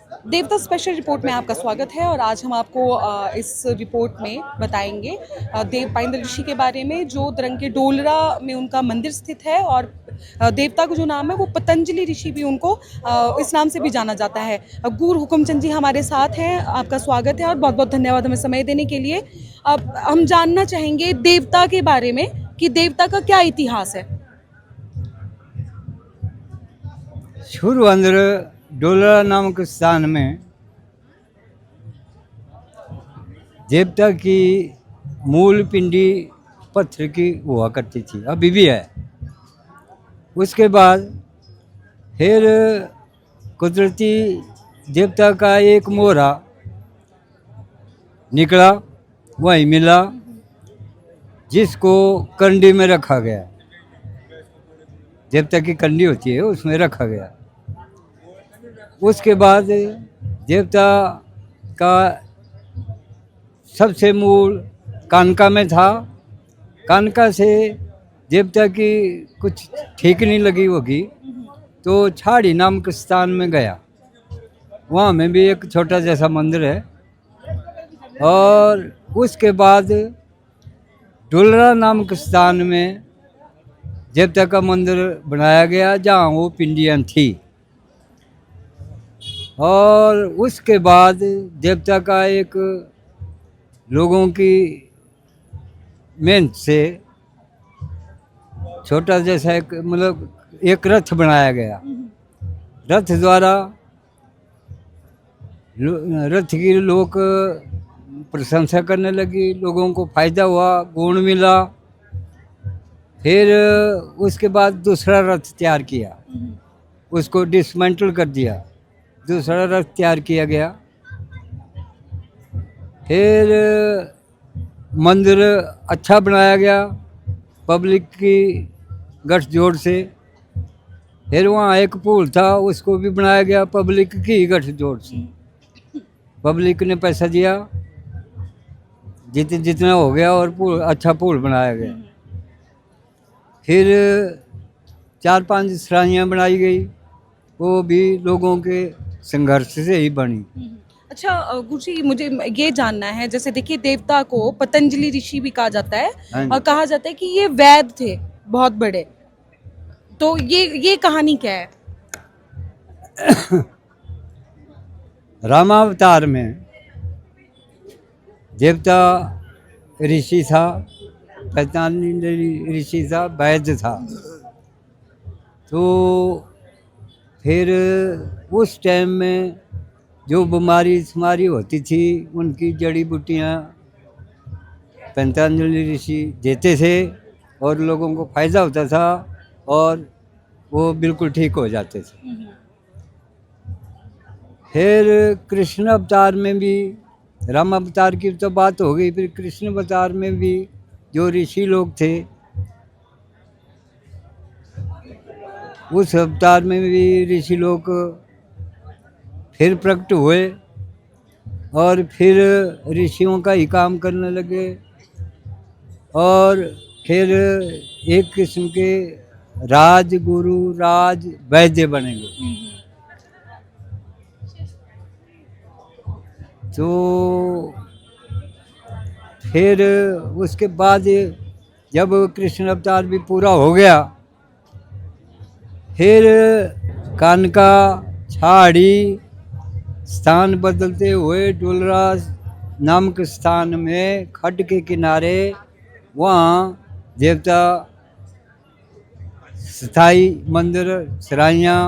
देवता special report में आपका स्वागत है और आज हम आपको इस रिपोर्ट में बताएंगे देव पाइंदर ऋषि के बारे में, जो दरंगे डोलरा में उनका मंदिर स्थित है। और देवता का जो नाम है वो पतंजलि ऋषि भी उनको इस नाम से भी जाना जाता है। गुर हुकुमचंद जी हमारे साथ हैं, आपका स्वागत है और बहुत बहुत धन्यवाद हमें समय देने के लिए। अब हम जानना चाहेंगे देवता के बारे में कि देवता का क्या इतिहास है। शुरू अंदर डोलरा नामक स्थान में देवता की मूल पिंडी पत्थर की हुआ करती थी, अभी भी है। उसके बाद फिर कुदरती देवता का एक मोहरा निकला, वहीं मिला, जिसको कंडी में रखा गया। देवता की कंडी होती है, उसमें रखा गया। उसके बाद देवता का सबसे मूल कानका में था। कानका से देवता की कुछ ठीक नहीं लगी होगी, तो छाड़ी नामक स्थान में गया। वहाँ में भी एक छोटा जैसा मंदिर है। और उसके बाद डोलरा नामक स्थान में देवता का मंदिर बनाया गया, जहाँ वो पिंडियाँ थी। और उसके बाद देवता का एक लोगों की मेहनत से छोटा जैसा एक रथ बनाया गया। रथ द्वारा रथ की लोग प्रशंसा करने लगी, लोगों को फायदा हुआ, गुण मिला। फिर उसके बाद दूसरा रथ तैयार किया, उसको डिसमेंटल कर दिया, दूसरा रथ तैयार किया गया। फिर मंदिर अच्छा बनाया गया पब्लिक की गठजोड़ से। फिर वहाँ एक पुल था, उसको भी बनाया गया पब्लिक की गठजोड़ से। पब्लिक ने पैसा दिया जितना हो गया, और पुल अच्छा पुल बनाया गया। फिर 4-5 सराहियाँ बनाई गई, वो भी लोगों के संघर्ष से ही बनी। अच्छा गुरुजी, मुझे ये जानना है, जैसे देखिए देवता को पतंजलि ऋषि भी कहा जाता है हाँ जी। और कहा जाता है कि ये वैद्य थे बहुत बड़े। तो ये कहानी क्या है? रामावतार में देवता ऋषि था, पतंजलि ऋषि था, वैद्य था। तो फिर उस टाइम में जो बीमारी शुमारी होती थी, उनकी जड़ी बूटियाँ पतंजलि ऋषि देते थे और लोगों को फायदा होता था और वो बिल्कुल ठीक हो जाते थे। फिर कृष्ण अवतार में भी, राम अवतार की तो बात हो गई, फिर कृष्ण अवतार में भी जो ऋषि लोग थे, उस अवतार में भी ऋषि लोग फिर प्रकट हुए और फिर ऋषियों का ही काम करने लगे। और फिर एक किस्म के राज गुरु, राज वैद्य बनेंगे। तो फिर उसके बाद जब कृष्ण अवतार भी पूरा हो गया, फिर कानका छाड़ी स्थान बदलते हुए डोलरा नामक स्थान में खड्ड के किनारे वहाँ देवता स्थाई मंदिर, सराइयाँ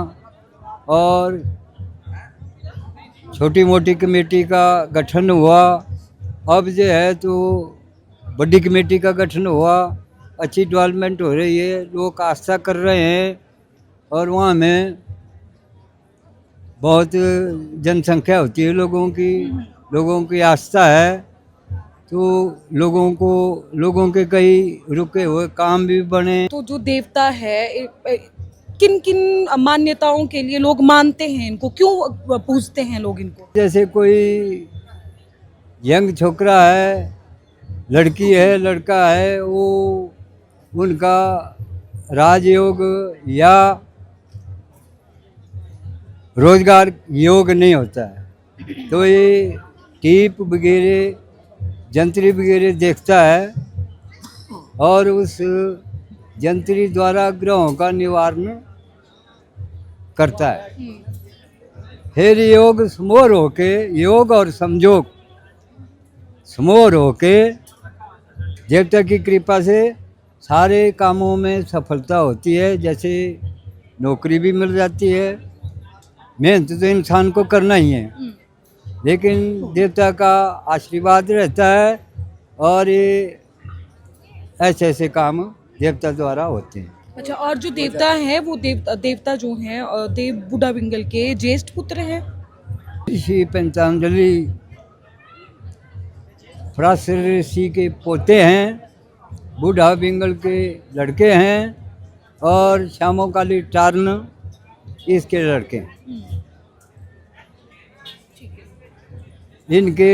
और छोटी मोटी कमेटी का गठन हुआ। अब जो है तो बड़ी कमेटी का गठन हुआ, अच्छी डेवलपमेंट हो रही है, लोग आस्था कर रहे हैं। और वहाँ में बहुत जनसंख्या होती है, लोगों की आस्था है। तो लोगों के कई रुके हुए काम भी बने। तो जो देवता है, किन किन मान्यताओं के लिए लोग मानते हैं इनको, क्यों पूजते हैं लोग इनको? जैसे कोई यंग छोकरा है, लड़की है, लड़का है, वो उनका राजयोग या रोजगार योग नहीं होता है। तो ये टीप वगैरह जंतरी वगैरह देखता है और उस जंतरी द्वारा ग्रहों का निवारण करता है। फिर योग समोर होके, योग और संयोग समोर होके देवता की कृपा से सारे कामों में सफलता होती है। जैसे नौकरी भी मिल जाती है। मेहनत तो इंसान को करना ही है, लेकिन देवता का आशीर्वाद रहता है और ये ऐसे ऐसे काम देवता द्वारा होते हैं। अच्छा, और जो देवता हैं वो देवता जो हैं देव बूढ़ा बिंगल के ज्येष्ठ पुत्र हैं। ऋषि पंचांजलि पराशर ऋषि के पोते हैं, बूढ़ा बिंगल के लड़के हैं और श्यामोकाली टार्न इसके लड़के हैं। इनके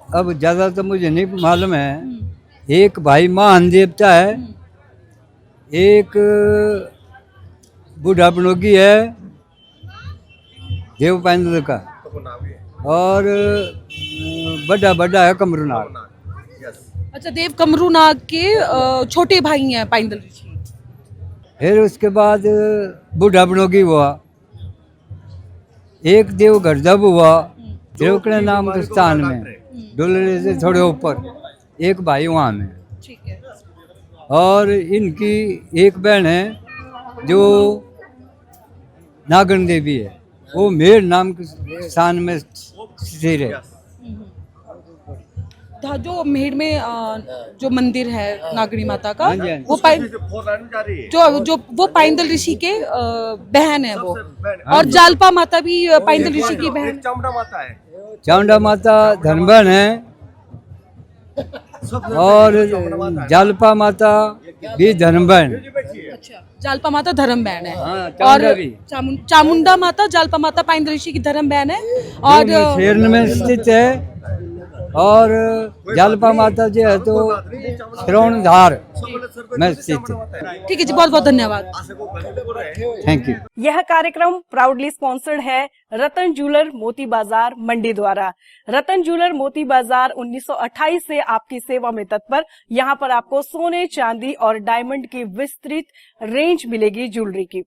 अब ज़्यादा तो मुझे नहीं मालूम है। एक भाई महान देवता है, एक बूढ़ा बनोगी है देव पाइंदल का, और बड़ा बड़ा है कमरूनाग। अच्छा, देव कमरूनाग के छोटे भाई हैं पाइंदल ऋषि। फिर उसके बाद बूढ़ा बनोगी हुआ, एक देव गर्जब हुआ देवकड़े नाम के स्थान में, डोलरे से थोड़े ऊपर एक भाई वहाँ में। ठीक है। और इनकी एक बहन है जो नागन देवी है, वो मेर नाम के स्थान में स्थिर है। जो मेहर में जो मंदिर है नागणी माता का, हाँ जी, हाँ जी। जो वो पाइंदल ऋषि के बहन है वो, और जालपा माता भी पाइंदल ऋषि की बहन। चामुंडा माता धनबन है और जालपा माता भी धनबन। अच्छा, जालपा माता धर्म बहन है। हाँ, और चामुंडा भी। चामुंडा माता, जालपा माता पाइंदल ऋषि की धर्म बहन है। और शेरन में स्थित है। और जालपा माता जो है तो श्रवणधार में स्थित है। ठीक है जी, बहुत बहुत धन्यवाद। Thank you. यह कार्यक्रम प्राउडली स्पॉन्सर्ड है रतन ज्वेलर मोती बाजार मंडी द्वारा। रतन ज्वेलर मोती बाजार 1928 से आपकी सेवा में तत्पर। यहाँ पर आपको सोने, चांदी और डायमंड की विस्तृत रेंज मिलेगी ज्वेलरी की।